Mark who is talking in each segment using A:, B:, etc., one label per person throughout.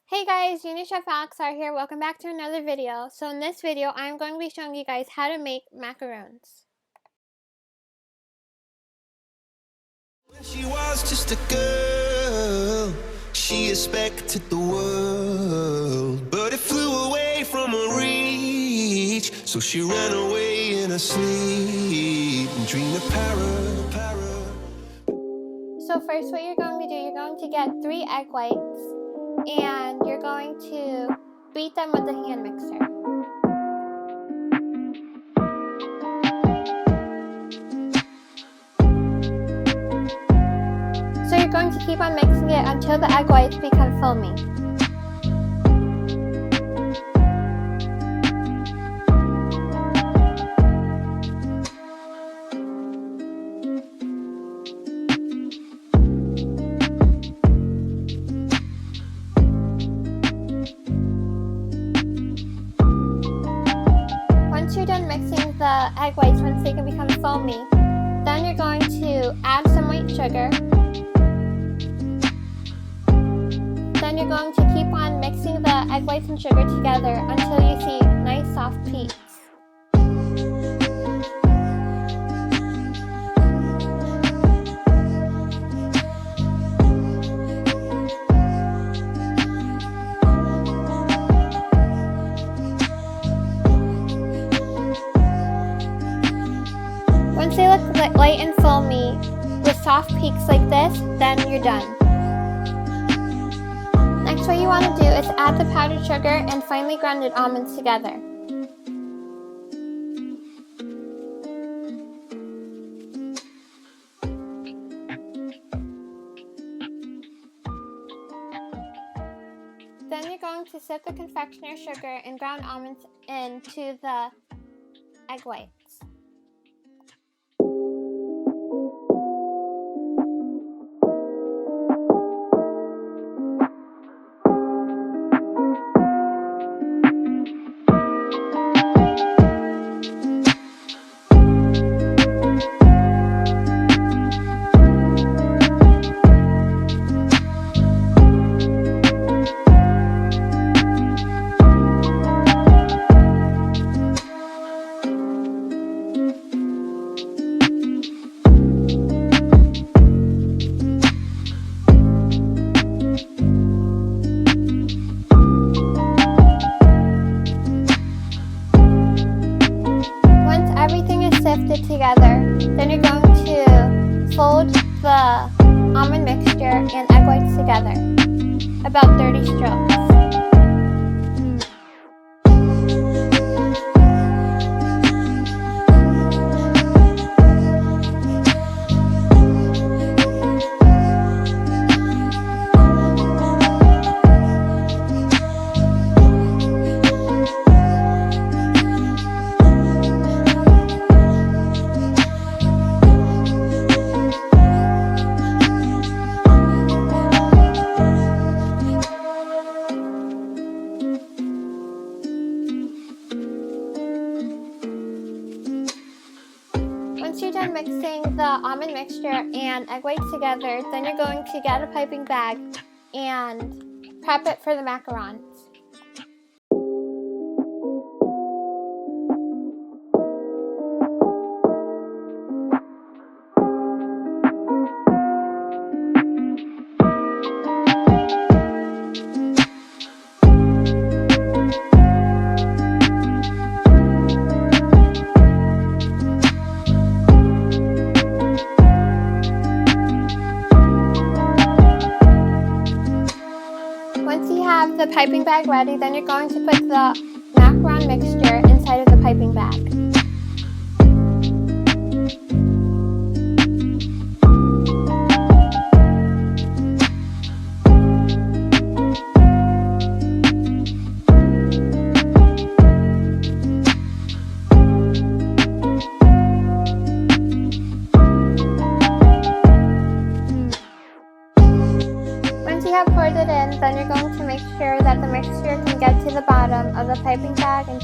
A: Hey guys, Chef Alex are here. Welcome back to another video. So in this video, I'm going to be showing you guys how to make macarons.
B: When she was just a girl, she expected the world, but it flew away from her reach. So she ran away in her sleep and dreamed of para.
A: So first what you're going to do, you're going to get 3 egg whites and you're going to beat them with a hand mixer. So you're going to keep on mixing it until the egg whites become foamy. Once you're done mixing the egg whites, once they can become foamy, then you're going to add some white sugar. Then you're going to keep on mixing the egg whites and sugar together until you see nice soft peaks. Once they look light and foamy with soft peaks like this, then you're done. Next, what you want to do is add the powdered sugar and finely grounded almonds together. Then you're going to sip the confectioner's sugar and ground almonds into the egg whites. Sifted together, then you're going to fold the almond mixture and egg whites together, about 30 strokes. Once you're done mixing the almond mixture and egg whites together, then you're going to get a piping bag and prep it for the macarons. Once you have the piping bag ready, then you're going to put the macaron mixture inside of the piping bag. Once you have poured it in, then you're going to make sure that the mixture can get to the bottom of the piping bag and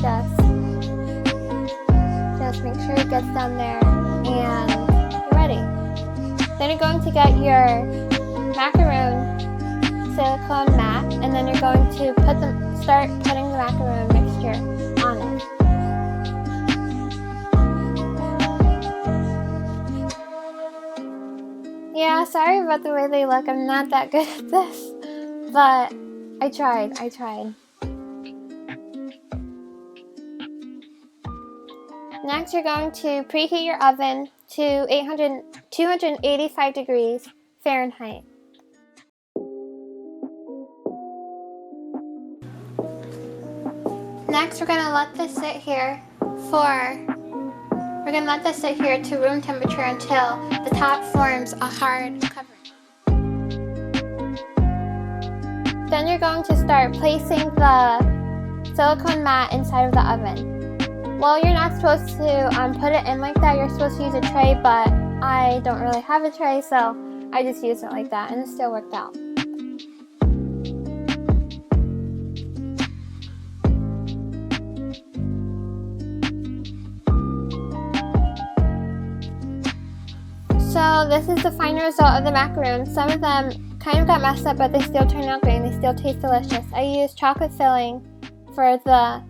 A: just make sure it gets down there, and you're ready. Then you're going to get your macaron silicone mat, and then you're going to start putting the macaron mixture on it. Yeah, sorry about the way they look. I'm not that good at this, but I tried. Next, you're going to preheat your oven to 285 degrees Fahrenheit. Next, we're going to let this sit here to room temperature until the top forms a hard covering. Then you're going to start placing the silicone mat inside of the oven. Well, you're not supposed to put it in like that. You're supposed to use a tray, but I don't really have a tray, so I just used it like that, and it still worked out. So this is the final result of the macaroons. Some of them kind of got messed up, but they still turned out great and they still taste delicious. I used chocolate filling for the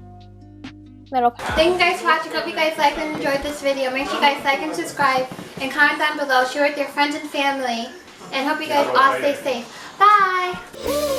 A: middle part. Thank you guys for watching. Hope you guys liked and enjoyed this video. Make sure you guys like and subscribe and comment down below. Share with your friends and family. And hope you guys all stay safe. Bye!